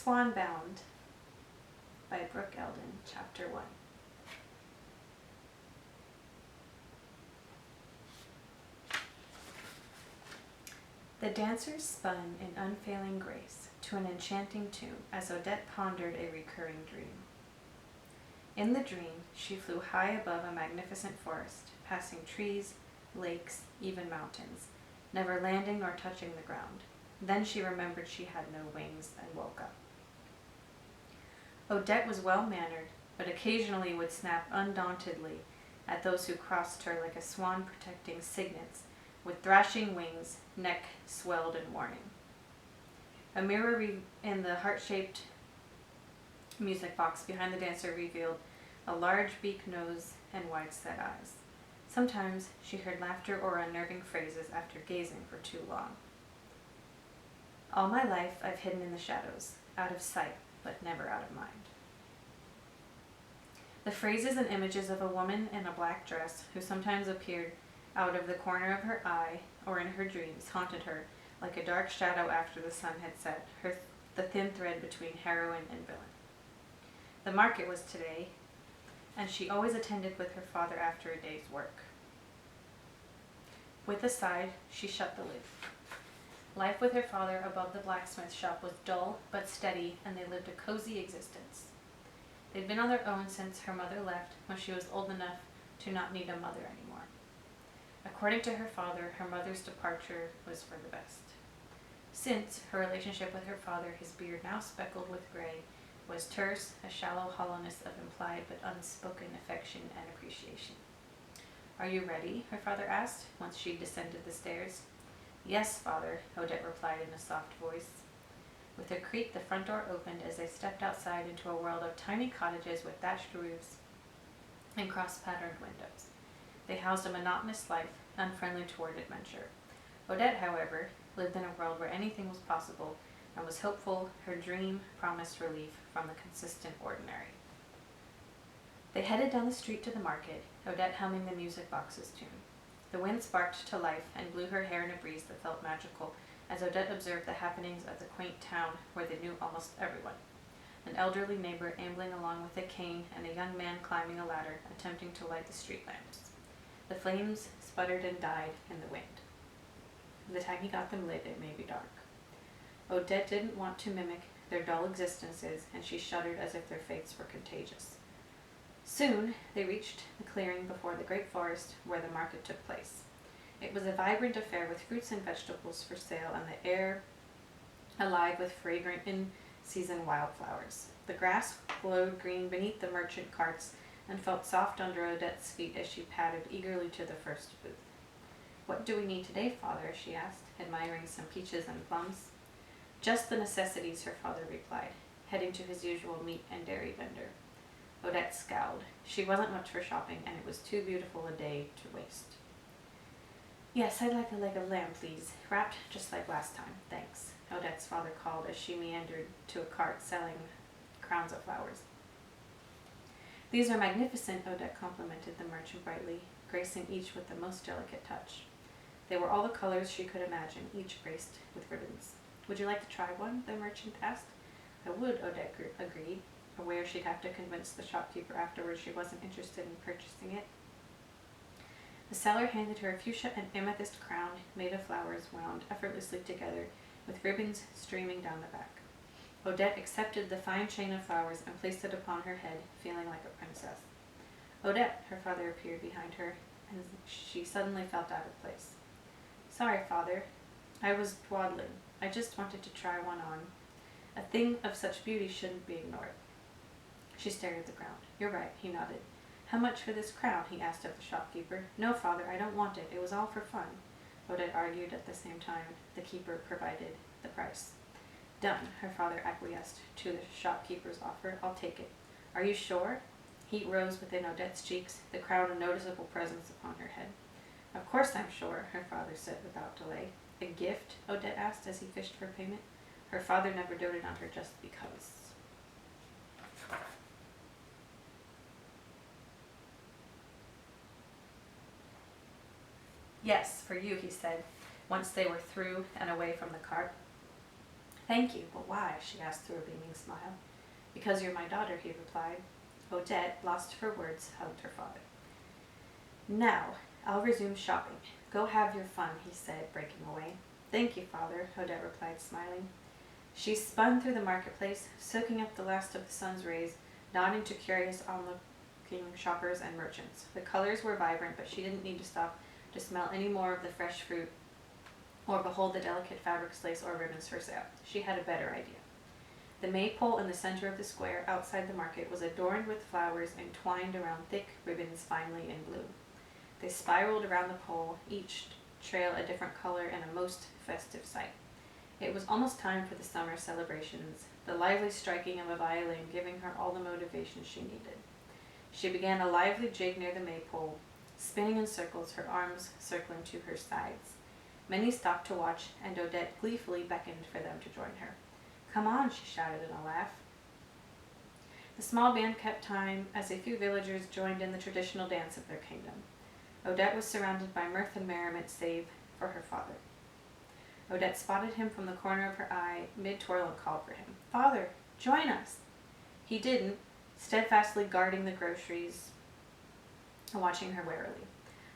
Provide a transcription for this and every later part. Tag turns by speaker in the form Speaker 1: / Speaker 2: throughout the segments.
Speaker 1: Swanbound by Brooke Elden, Chapter 1. The dancers spun in unfailing grace to an enchanting tune as Odette pondered a recurring dream. In the dream, she flew high above a magnificent forest, passing trees, lakes, even mountains, never landing nor touching the ground. Then she remembered she had no wings and woke up. Odette was well-mannered, but occasionally would snap undauntedly at those who crossed her like a swan protecting cygnets, with thrashing wings, neck swelled in warning. A mirror in the heart-shaped music box behind the dancer revealed a large beak nose and wide-set eyes. Sometimes she heard laughter or unnerving phrases after gazing for too long. All my life I've hidden in the shadows, out of sight, but never out of mind. The phrases and images of a woman in a black dress who sometimes appeared out of the corner of her eye or in her dreams haunted her like a dark shadow after the sun had set, the thin thread between heroine and villain. The market was today, and she always attended with her father after a day's work. With a sigh, she shut the lid. Life with her father above the blacksmith shop was dull but steady, and they lived a cozy existence. They'd been on their own since her mother left when she was old enough to not need a mother anymore. According to her father, her mother's departure was for the best. Since her relationship with her father, his beard now speckled with gray, was terse, a shallow hollowness of implied but unspoken affection and appreciation. "Are you ready?" her father asked, once she descended the stairs. "Yes, father," Odette replied in a soft voice. With a creak, the front door opened as they stepped outside into a world of tiny cottages with thatched roofs and cross-patterned windows. They housed a monotonous life, unfriendly toward adventure. Odette, however, lived in a world where anything was possible and was hopeful. Her dream promised relief from the consistent ordinary. They headed down the street to the market, Odette humming the music box's tune. The wind sparked to life and blew her hair in a breeze that felt magical as Odette observed the happenings of the quaint town where they knew almost everyone. An elderly neighbor ambling along with a cane and a young man climbing a ladder, attempting to light the street lamps. The flames sputtered and died in the wind. By the time he got them lit, it may be dark. Odette didn't want to mimic their dull existences, and she shuddered as if their fates were contagious. Soon they reached the clearing before the great forest where the market took place. It was a vibrant affair with fruits and vegetables for sale and the air alive with fragrant in-season wildflowers. The grass glowed green beneath the merchant carts and felt soft under Odette's feet as she padded eagerly to the first booth. "What do we need today, father?" she asked, admiring some peaches and plums. "Just the necessities," her father replied, heading to his usual meat and dairy vendor. Odette scowled. She wasn't much for shopping, and it was too beautiful a day to waste. "Yes, I'd like a leg of lamb, please, wrapped just like last time, thanks," Odette's father called as she meandered to a cart selling crowns of flowers. "These are magnificent," Odette complimented the merchant brightly, gracing each with the most delicate touch. They were all the colors she could imagine, each graced with ribbons. "Would you like to try one?" the merchant asked. "I would," Odette agreed, aware she'd have to convince the shopkeeper afterwards she wasn't interested in purchasing it. The seller handed her a fuchsia and amethyst crown made of flowers wound effortlessly together, with ribbons streaming down the back. Odette accepted the fine chain of flowers and placed it upon her head, feeling like a princess. "Odette," her father appeared behind her, and she suddenly felt out of place. "Sorry, father. I was dawdling. I just wanted to try one on. A thing of such beauty shouldn't be ignored." She stared at the ground. "You're right," he nodded. "How much for this crown?" he asked of the shopkeeper. "No, father, I don't want it. It was all for fun," Odette argued. At the same time, the keeper provided the price. "Done," her father acquiesced to the shopkeeper's offer. "I'll take it. Are you sure?" Heat rose within Odette's cheeks, the crown a noticeable presence upon her head. "Of course I'm sure," her father said without delay. "A gift?" Odette asked as he fished for payment. Her father never doted on her just because. "Yes, for you," he said, once they were through and away from the cart. Thank you, but why? She asked through a beaming smile. Because you're my daughter, he replied. Odette, lost for words, hugged her father. Now, I'll resume shopping. Go have your fun, he said, breaking away. Thank you, father, Odette replied, smiling. She spun through the marketplace, soaking up the last of the sun's rays, nodding to curious onlooking shoppers and merchants. The colors were vibrant, but she didn't need to stop to smell any more of the fresh fruit or behold the delicate fabrics, lace, or ribbons for sale. She had a better idea. The maypole in the center of the square outside the market was adorned with flowers entwined around thick ribbons finely in bloom. They spiraled around the pole, each trail a different color and a most festive sight. It was almost time for the summer celebrations, the lively striking of a violin giving her all the motivation she needed. She began a lively jig near the maypole, spinning in circles, her arms circling to her sides. Many stopped to watch, and Odette gleefully beckoned for them to join her. Come on, she shouted in a laugh. The small band kept time as a few villagers joined in the traditional dance of their kingdom. Odette was surrounded by mirth and merriment save for her father. Odette spotted him from the corner of her eye mid-twirl and called for him. Father, join us! He didn't, steadfastly guarding the groceries and watching her warily.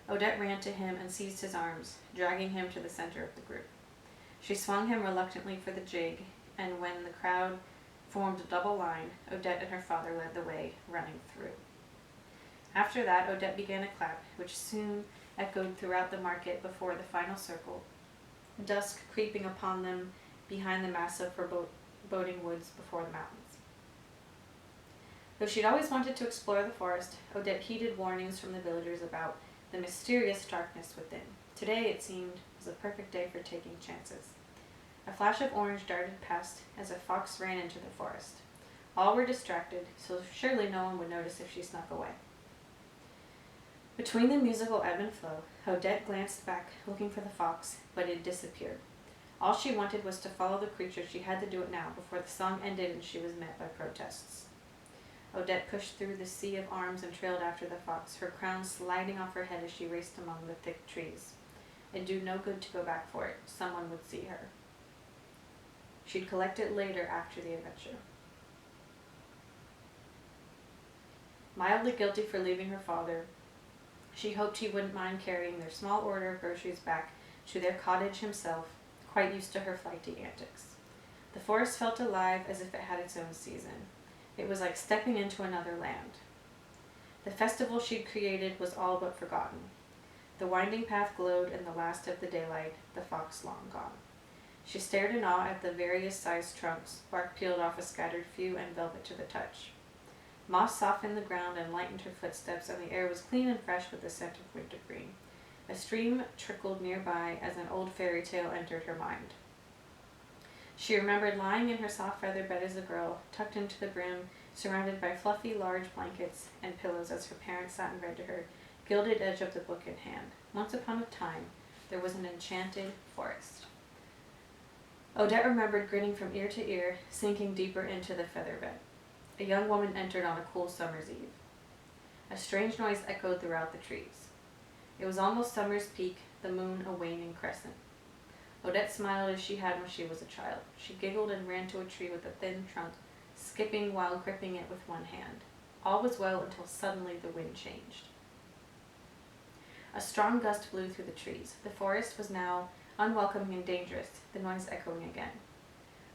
Speaker 1: Odette ran to him and seized his arms, dragging him to the center of the group. She swung him reluctantly for the jig, and when the crowd formed a double line, Odette and her father led the way, running through. After that, Odette began a clap, which soon echoed throughout the market before the final circle, dusk creeping upon them behind the massive foreboding woods before the mountains. Though she'd always wanted to explore the forest, Odette heeded warnings from the villagers about the mysterious darkness within. Today, it seemed, was a perfect day for taking chances. A flash of orange darted past as a fox ran into the forest. All were distracted, so surely no one would notice if she snuck away. Between the musical ebb and flow, Odette glanced back, looking for the fox, but it disappeared. All she wanted was to follow the creature. She had to do it now, before the song ended and she was met by protests. Odette pushed through the sea of arms and trailed after the fox, her crown sliding off her head as she raced among the thick trees. It'd do no good to go back for it. Someone would see her. She'd collect it later after the adventure. Mildly guilty for leaving her father, she hoped he wouldn't mind carrying their small order of groceries back to their cottage himself, quite used to her flighty antics. The forest felt alive as if it had its own season. It was like stepping into another land. The festival she'd created was all but forgotten. The winding path glowed in the last of the daylight, the fox long gone. She stared in awe at the various sized trunks, bark peeled off a scattered few, and velvet to the touch. Moss softened the ground and lightened her footsteps, and the air was clean and fresh with the scent of wintergreen. A stream trickled nearby as an old fairy tale entered her mind. She remembered lying in her soft feather bed as a girl, tucked into the brim, surrounded by fluffy, large blankets and pillows as her parents sat and read to her, gilded edge of the book in hand. Once upon a time, there was an enchanted forest. Odette remembered grinning from ear to ear, sinking deeper into the feather bed. A young woman entered on a cool summer's eve. A strange noise echoed throughout the trees. It was almost summer's peak, the moon a waning crescent. Odette smiled as she had when she was a child. She giggled and ran to a tree with a thin trunk, skipping while gripping it with one hand. All was well until suddenly the wind changed. A strong gust blew through the trees. The forest was now unwelcoming and dangerous, the noise echoing again.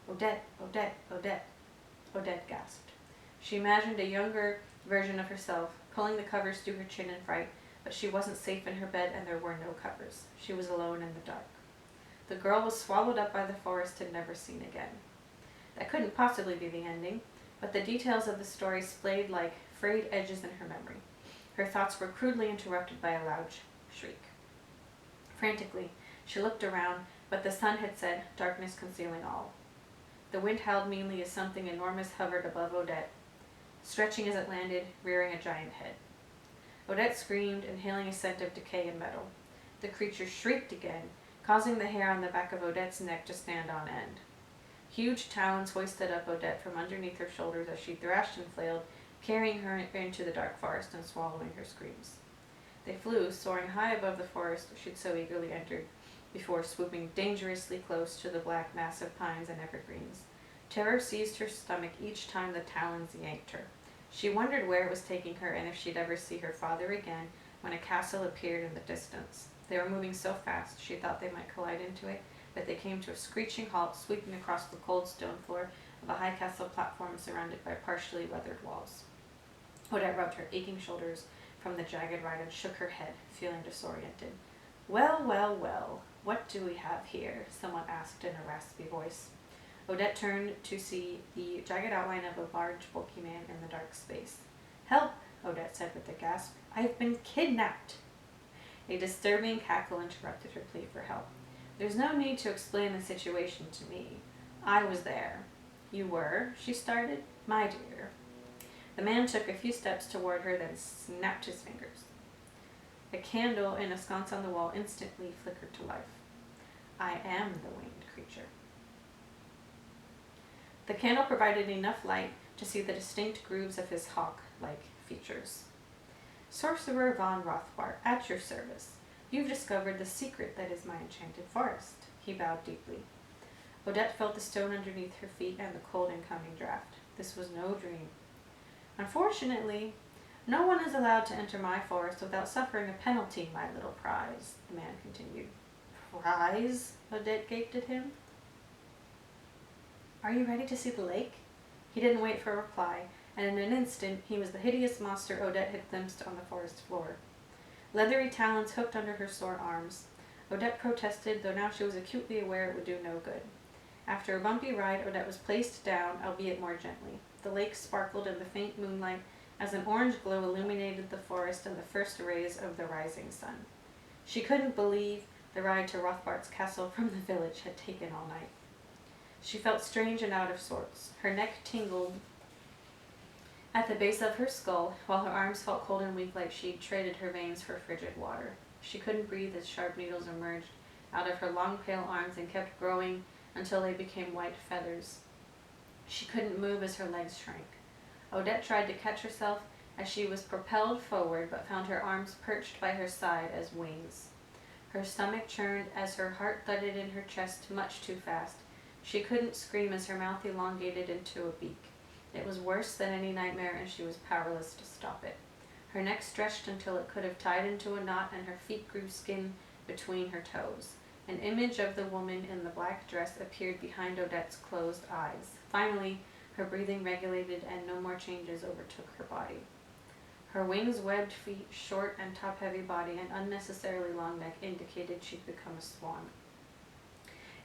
Speaker 1: Odette, Odette, Odette, Odette gasped. She imagined a younger version of herself, pulling the covers through her chin in fright, but she wasn't safe in her bed and there were no covers. She was alone in the dark. The girl was swallowed up by the forest and never seen again. That couldn't possibly be the ending, but the details of the story splayed like frayed edges in her memory. Her thoughts were crudely interrupted by a loud shriek. Frantically, she looked around, but the sun had set, darkness concealing all. The wind howled meanly as something enormous hovered above Odette, stretching as it landed, rearing a giant head. Odette screamed, inhaling a scent of decay and metal. The creature shrieked again, causing the hair on the back of Odette's neck to stand on end. Huge talons hoisted up Odette from underneath her shoulders as she thrashed and flailed, carrying her into the dark forest and swallowing her screams. They flew, soaring high above the forest she'd so eagerly entered, before swooping dangerously close to the black mass of pines and evergreens. Terror seized her stomach each time the talons yanked her. She wondered where it was taking her and if she'd ever see her father again when a castle appeared in the distance. They were moving so fast she thought they might collide into it, but they came to a screeching halt, sweeping across the cold stone floor of a high castle platform surrounded by partially weathered walls. Odette rubbed her aching shoulders from the jagged ride and shook her head, feeling disoriented. Well, well, well, what do we have here? Someone asked in a raspy voice. Odette turned to see the jagged outline of a large, bulky man in the dark space. Help, Odette said with a gasp. I've been kidnapped. A disturbing cackle interrupted her plea for help. There's no need to explain the situation to me. I was there. You were? She started. My dear. The man took a few steps toward her, then snapped his fingers. A candle in a sconce on the wall instantly flickered to life. I am the winged creature. The candle provided enough light to see the distinct grooves of his hawk-like features. Sorcerer von Rothbart, at your service. You've discovered the secret that is my enchanted forest. He bowed deeply. Odette felt the stone underneath her feet and the cold incoming draft. This was no dream. Unfortunately, no one is allowed to enter my forest without suffering a penalty, my little prize, the man continued. Prize? Odette gaped at him. Are you ready to see the lake? He didn't wait for a reply, and in an instant he was the hideous monster Odette had glimpsed on the forest floor. Leathery talons hooked under her sore arms. Odette protested, though now she was acutely aware it would do no good. After a bumpy ride, Odette was placed down, albeit more gently. The lake sparkled in the faint moonlight as an orange glow illuminated the forest and the first rays of the rising sun. She couldn't believe the ride to Rothbart's castle from the village had taken all night. She felt strange and out of sorts. Her neck tingled at the base of her skull, while her arms felt cold and weak like she'd traded her veins for frigid water. She couldn't breathe as sharp needles emerged out of her long pale arms and kept growing until they became white feathers. She couldn't move as her legs shrank. Odette tried to catch herself as she was propelled forward, but found her arms perched by her side as wings. Her stomach churned as her heart thudded in her chest much too fast. She couldn't scream as her mouth elongated into a beak. It was worse than any nightmare, and she was powerless to stop it. Her neck stretched until it could have tied into a knot, and her feet grew skin between her toes. An image of the woman in the black dress appeared behind Odette's closed eyes. Finally, her breathing regulated, and no more changes overtook her body. Her wings, webbed feet, short and top-heavy body, and unnecessarily long neck indicated she'd become a swan.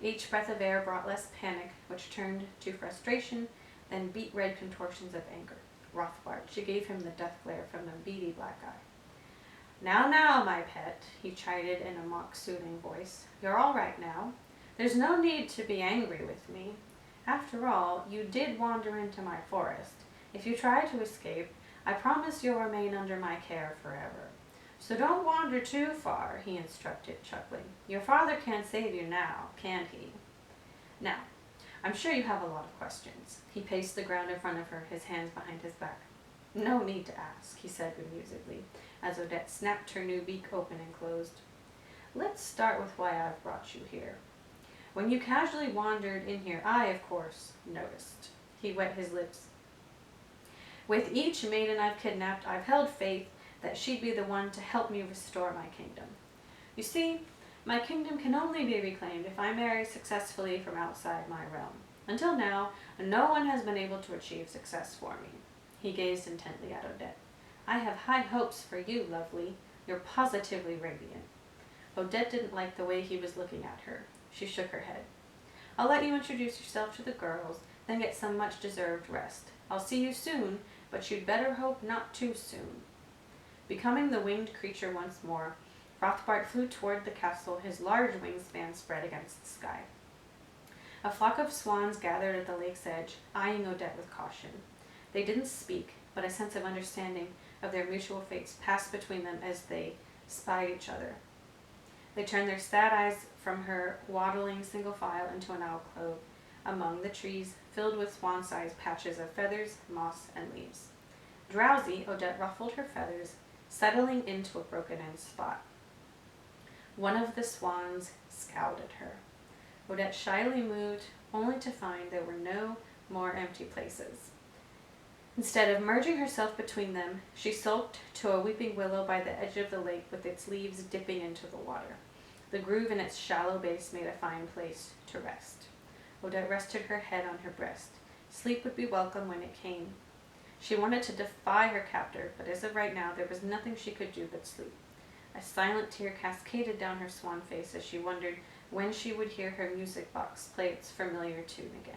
Speaker 1: Each breath of air brought less panic, which turned to frustration, then beet-red contortions of anger. Rothbart, she gave him the death glare from the beady black eye. Now, now, my pet, he chided in a mock-soothing voice. You're all right now. There's no need to be angry with me. After all, you did wander into my forest. If you try to escape, I promise you'll remain under my care forever. So don't wander too far, he instructed, chuckling. Your father can't save you now, can he? Now, I'm sure you have a lot of questions. He paced the ground in front of her, his hands behind his back. No need to ask, he said bemusedly, as Odette snapped her new beak open and closed. Let's start with why I've brought you here. When you casually wandered in here, I, of course, noticed. He wet his lips. With each maiden I've kidnapped, I've held faith that she'd be the one to help me restore my kingdom. You see, my kingdom can only be reclaimed if I marry successfully from outside my realm. Until now, no one has been able to achieve success for me. He gazed intently at Odette. I have high hopes for you, lovely. You're positively radiant. Odette didn't like the way he was looking at her. She shook her head. I'll let you introduce yourself to the girls, then get some much-deserved rest. I'll see you soon, but you'd better hope not too soon. Becoming the winged creature once more, Rothbart flew toward the castle, his large wingspan spread against the sky. A flock of swans gathered at the lake's edge, eyeing Odette with caution. They didn't speak, but a sense of understanding of their mutual fates passed between them as they spied each other. They turned their sad eyes from her, waddling single file into an alcove among the trees, filled with swan-sized patches of feathers, moss, and leaves. Drowsy, Odette ruffled her feathers, settling into a broken-end spot. One of the swans scowled at her. Odette shyly moved, only to find there were no more empty places. Instead of merging herself between them, she sulked to a weeping willow by the edge of the lake with its leaves dipping into the water. The groove in its shallow base made a fine place to rest. Odette rested her head on her breast. Sleep would be welcome when it came. She wanted to defy her captor, but as of right now there was nothing she could do but sleep. A silent tear cascaded down her swan face as she wondered when she would hear her music box play its familiar tune again.